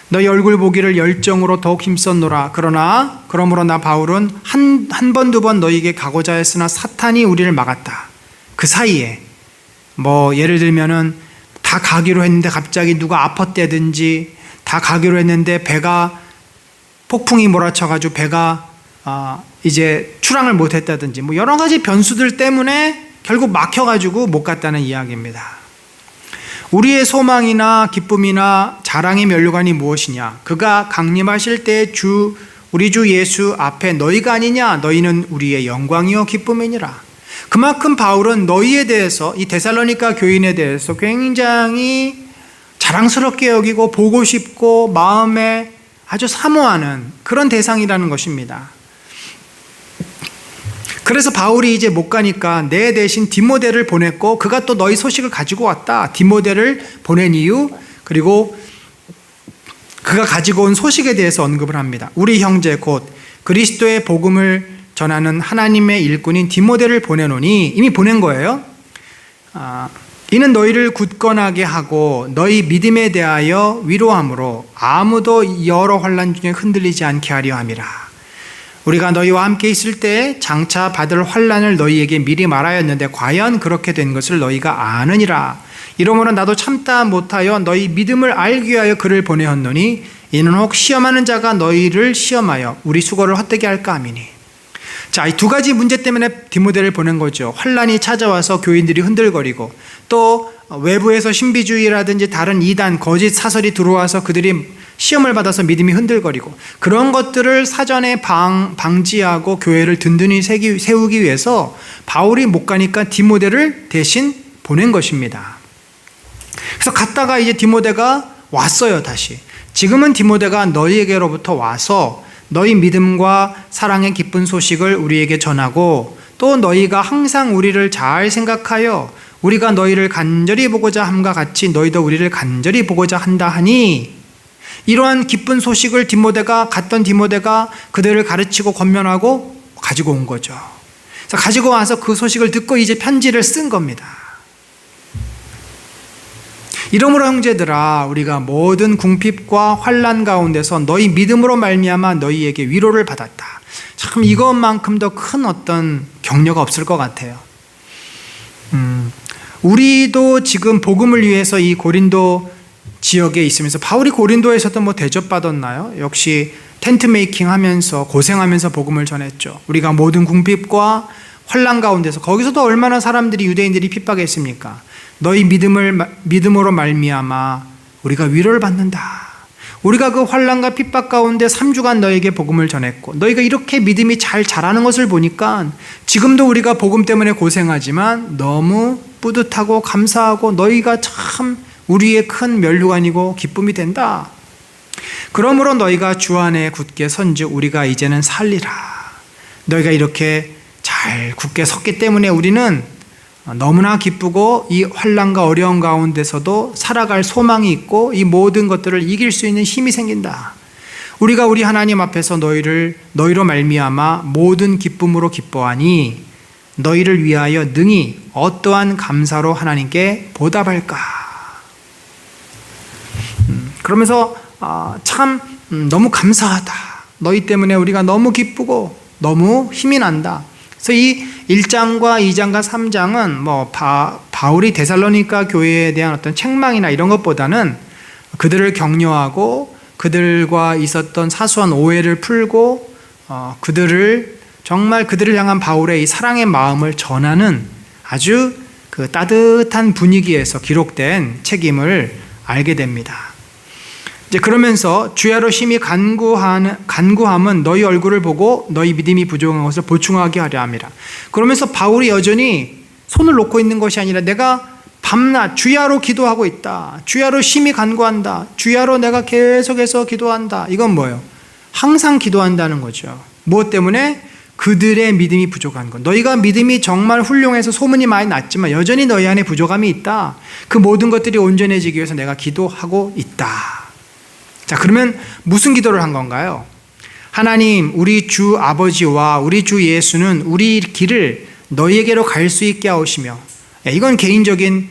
A: 너희 얼굴 보기를 열정으로 더욱 힘썼노라. 그러므로 나 바울은 한 번, 두 번 너희에게 가고자 했으나 사탄이 우리를 막았다. 그 사이에 예를 들면은 다 가기로 했는데 갑자기 누가 아팠다든지, 다 가기로 했는데 배가 폭풍이 몰아쳐가지고 배가 이제 출항을 못했다든지 여러 가지 변수들 때문에 결국 막혀가지고 못 갔다는 이야기입니다. 우리의 소망이나 기쁨이나 자랑의 면류관이 무엇이냐? 그가 강림하실 때 우리 주 예수 앞에 너희가 아니냐? 너희는 우리의 영광이요 기쁨이니라. 그만큼 바울은 너희에 대해서, 이 데살로니가 교인에 대해서 굉장히 자랑스럽게 여기고 보고 싶고 마음에 아주 사모하는 그런 대상이라는 것입니다. 그래서 바울이 이제 못 가니까 내 대신 디모데를 보냈고, 그가 또 너희 소식을 가지고 왔다. 디모데를 보낸 이유, 그리고 그가 가지고 온 소식에 대해서 언급을 합니다. 우리 형제 곧 그리스도의 복음을 전하는 하나님의 일꾼인 디모데를 보내노니, 이미 보낸 거예요. 이는 너희를 굳건하게 하고 너희 믿음에 대하여 위로함으로 아무도 여러 환난 중에 흔들리지 않게 하려 함이라. 우리가 너희와 함께 있을 때 장차 받을 환난을 너희에게 미리 말하였는데 과연 그렇게 된 것을 너희가 아느니라. 이러므로 나도 참다 못하여 너희 믿음을 알기 위하여 그를 보내었노니, 이는 혹 시험하는 자가 너희를 시험하여 우리 수고를 헛되게 할까 함이니. 자, 이 두 가지 문제 때문에 디모데를 보낸 거죠. 환란이 찾아와서 교인들이 흔들거리고, 또 외부에서 신비주의라든지 다른 이단, 거짓 사설이 들어와서 그들이 시험을 받아서 믿음이 흔들거리고, 그런 것들을 사전에 방지하고 교회를 든든히 세우기 위해서 바울이 못 가니까 디모데를 대신 보낸 것입니다. 그래서 갔다가 이제 디모데가 왔어요. 다시 지금은 디모데가 너희에게로부터 와서 너희 믿음과 사랑의 기쁜 소식을 우리에게 전하고 또 너희가 항상 우리를 잘 생각하여 우리가 너희를 간절히 보고자 함과 같이 너희도 우리를 간절히 보고자 한다 하니, 이러한 기쁜 소식을 갔던 디모데가 그들을 가르치고 권면하고 가지고 온 거죠. 그래서 가지고 와서 그 소식을 듣고 이제 편지를 쓴 겁니다. 이러므로 형제들아, 우리가 모든 궁핍과 환난 가운데서 너희 믿음으로 말미암아 너희에게 위로를 받았다. 참 이것만큼 더 큰 어떤 격려가 없을 것 같아요. 우리도 지금 복음을 위해서 이 고린도 지역에 있으면서, 바울이 고린도에서도 뭐 대접받았나요? 역시 텐트 메이킹 하면서 고생하면서 복음을 전했죠. 우리가 모든 궁핍과 환난 가운데서, 거기서도 얼마나 사람들이, 유대인들이 핍박했습니까? 너희 믿음으로 말미암아 우리가 위로를 받는다. 우리가 그 환난과 핍박 가운데 3주간 너에게 복음을 전했고, 너희가 이렇게 믿음이 잘 자라는 것을 보니까 지금도 우리가 복음 때문에 고생하지만 너무 뿌듯하고 감사하고 너희가 참 우리의 큰 면류관이고 기쁨이 된다. 그러므로 너희가 주 안에 굳게 선즉 우리가 이제는 살리라. 너희가 이렇게 잘 굳게 섰기 때문에 우리는 너무나 기쁘고 이 환난과 어려운 가운데서도 살아갈 소망이 있고 이 모든 것들을 이길 수 있는 힘이 생긴다. 우리가 우리 하나님 앞에서 너희로 말미암아 모든 기쁨으로 기뻐하니 너희를 위하여 능히 어떠한 감사로 하나님께 보답할까. 그러면서 참 너무 감사하다. 너희 때문에 우리가 너무 기쁘고 너무 힘이 난다. 그래서 이 1장과 2장과 3장은 뭐 바울이 데살로니가 교회에 대한 어떤 책망이나 이런 것보다는 그들을 격려하고 그들과 있었던 사소한 오해를 풀고 그들을 향한 바울의 이 사랑의 마음을 전하는 아주 그 따뜻한 분위기에서 기록된 책임을 알게 됩니다. 이제 그러면서 주야로 심히 간구함은 너희 얼굴을 보고 너희 믿음이 부족한 것을 보충하게 하려 함이라. 그러면서 바울이 여전히 손을 놓고 있는 것이 아니라 내가 밤낮 주야로 기도하고 있다. 주야로 심히 간구한다. 주야로 내가 계속해서 기도한다. 이건 뭐예요? 항상 기도한다는 거죠. 무엇 때문에? 그들의 믿음이 부족한 것. 너희가 믿음이 정말 훌륭해서 소문이 많이 났지만 여전히 너희 안에 부족함이 있다. 그 모든 것들이 온전해지기 위해서 내가 기도하고 있다. 자, 그러면 무슨 기도를 한 건가요? 하나님, 우리 주 아버지와 우리 주 예수는 우리 길을 너희에게로 갈 수 있게 하시며, 이건 개인적인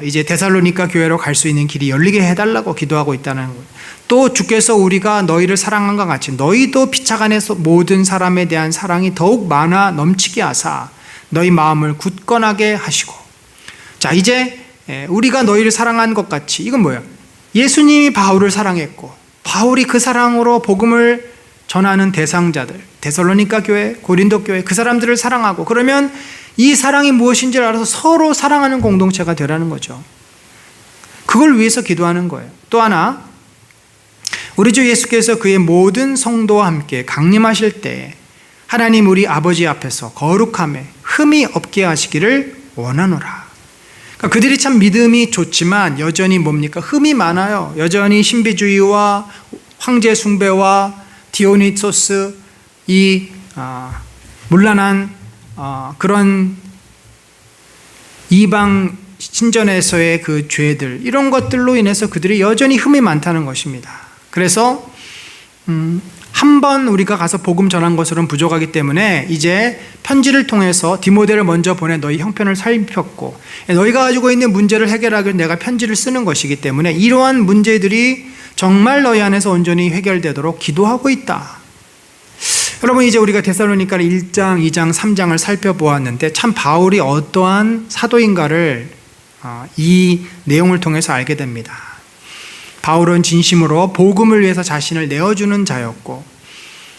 A: 이제 데살로니가 교회로 갈 수 있는 길이 열리게 해달라고 기도하고 있다는 거예요. 또 주께서 우리가 너희를 사랑한 것 같이 너희도 피차 간에서 모든 사람에 대한 사랑이 더욱 많아 넘치게 하사 너희 마음을 굳건하게 하시고. 자, 이제 우리가 너희를 사랑한 것 같이, 이건 뭐예요? 예수님이 바울을 사랑했고 바울이 그 사랑으로 복음을 전하는 대상자들, 데살로니가 교회, 고린도 교회, 그 사람들을 사랑하고, 그러면 이 사랑이 무엇인지를 알아서 서로 사랑하는 공동체가 되라는 거죠. 그걸 위해서 기도하는 거예요. 또 하나, 우리 주 예수께서 그의 모든 성도와 함께 강림하실 때 하나님 우리 아버지 앞에서 거룩함에 흠이 없게 하시기를 원하노라. 그러니까 그들이 참 믿음이 좋지만 여전히 뭡니까? 흠이 많아요. 여전히 신비주의와 황제 숭배와 디오니소스, 이 문란한 그런 이방 신전에서의 그 죄들, 이런 것들로 인해서 그들이 여전히 흠이 많다는 것입니다. 그래서 한 번 우리가 가서 복음 전한 것으로는 부족하기 때문에 이제 편지를 통해서 디모데를 먼저 보내 너희 형편을 살폈고, 너희가 가지고 있는 문제를 해결하기 위해 내가 편지를 쓰는 것이기 때문에 이러한 문제들이 정말 너희 안에서 온전히 해결되도록 기도하고 있다. 여러분, 이제 우리가 데살로니가 1장, 2장, 3장을 살펴보았는데 참 바울이 어떠한 사도인가를 이 내용을 통해서 알게 됩니다. 바울은 진심으로 복음을 위해서 자신을 내어주는 자였고,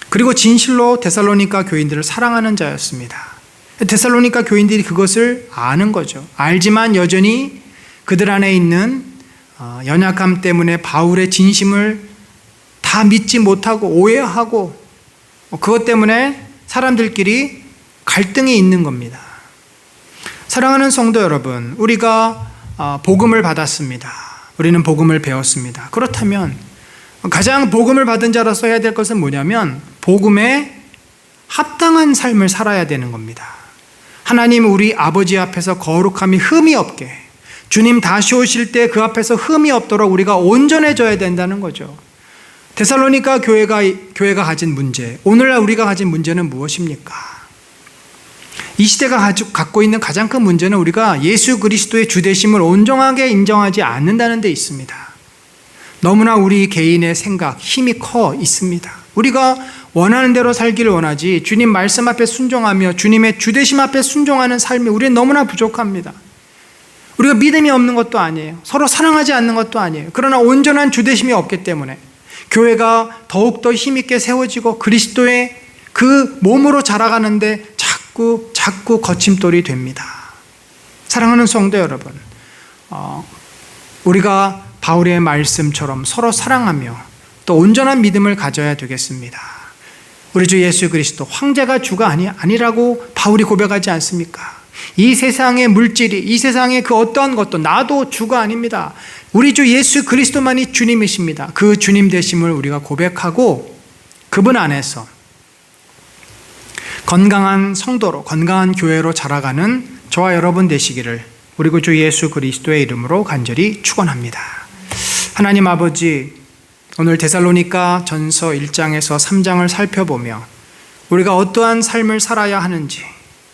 A: 그리고 진실로 데살로니가 교인들을 사랑하는 자였습니다. 데살로니가 교인들이 그것을 아는 거죠. 알지만 여전히 그들 안에 있는 연약함 때문에 바울의 진심을 다 믿지 못하고 오해하고, 그것 때문에 사람들끼리 갈등이 있는 겁니다. 사랑하는 성도 여러분, 우리가 복음을 받았습니다. 우리는 복음을 배웠습니다. 그렇다면 가장 복음을 받은 자로서 해야 될 것은 뭐냐면 복음에 합당한 삶을 살아야 되는 겁니다. 하나님 우리 아버지 앞에서 거룩함이 흠이 없게, 주님 다시 오실 때 그 앞에서 흠이 없도록 우리가 온전해져야 된다는 거죠. 데살로니가 교회가 가진 문제, 오늘날 우리가 가진 문제는 무엇입니까? 이 시대가 갖고 있는 가장 큰 문제는 우리가 예수 그리스도의 주되심을 온전하게 인정하지 않는다는 데 있습니다. 너무나 우리 개인의 생각, 힘이 커 있습니다. 우리가 원하는 대로 살기를 원하지 주님 말씀 앞에 순종하며 주님의 주되심 앞에 순종하는 삶이 우리는 너무나 부족합니다. 우리가 믿음이 없는 것도 아니에요. 서로 사랑하지 않는 것도 아니에요. 그러나 온전한 주되심이 없기 때문에 교회가 더욱더 힘있게 세워지고 그리스도의 그 몸으로 자라가는데 자꾸 거침돌이 됩니다. 사랑하는 성도 여러분, 우리가 바울의 말씀처럼 서로 사랑하며 또 온전한 믿음을 가져야 되겠습니다. 우리 주 예수 그리스도 황제가 주가 아니라고 바울이 고백하지 않습니까? 이 세상의 물질이, 이 세상의 그 어떠한 것도 나도 주가 아닙니다. 우리 주 예수 그리스도만이 주님이십니다. 그 주님 되심을 우리가 고백하고 그분 안에서 건강한 성도로, 건강한 교회로 자라가는 저와 여러분 되시기를 우리 주 예수 그리스도의 이름으로 간절히 축원합니다. 하나님 아버지, 오늘 데살로니가 전서 1장에서 3장을 살펴보며 우리가 어떠한 삶을 살아야 하는지,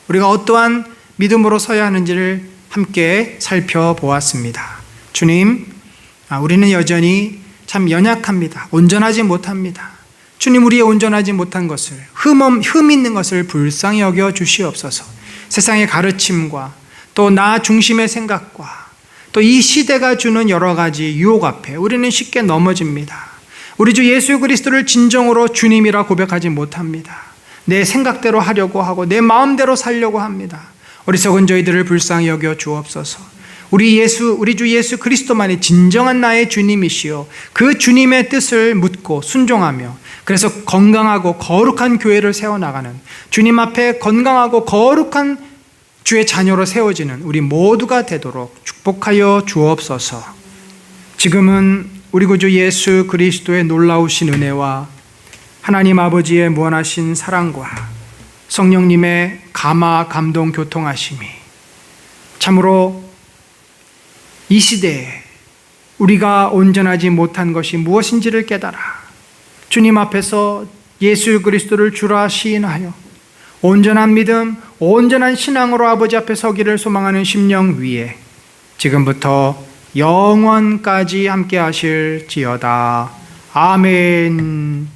A: 우리가 어떠한 믿음으로 서야 하는지를 함께 살펴보았습니다. 주님, 우리는 여전히 참 연약합니다. 온전하지 못합니다. 주님, 우리의 온전하지 못한 것을, 흠 있는 것을 불쌍히 여겨 주시옵소서. 세상의 가르침과 또 나 중심의 생각과 또 이 시대가 주는 여러 가지 유혹 앞에 우리는 쉽게 넘어집니다. 우리 주 예수 그리스도를 진정으로 주님이라 고백하지 못합니다. 내 생각대로 하려고 하고 내 마음대로 살려고 합니다. 어리석은 저희들을 불쌍히 여겨 주옵소서. 우리 주 예수 그리스도만이 진정한 나의 주님이시요 그 주님의 뜻을 묻고 순종하며 그래서 건강하고 거룩한 교회를 세워나가는, 주님 앞에 건강하고 거룩한 주의 자녀로 세워지는 우리 모두가 되도록 축복하여 주옵소서. 지금은 우리 구주 예수 그리스도의 놀라우신 은혜와 하나님 아버지의 무한하신 사랑과 성령님의 감화, 감동, 교통하심이 참으로 이 시대에 우리가 온전하지 못한 것이 무엇인지를 깨달아 주님 앞에서 예수 그리스도를 주라 시인하여 온전한 믿음, 온전한 신앙으로 아버지 앞에 서기를 소망하는 심령 위에 지금부터 영원까지 함께 하실지어다. 아멘.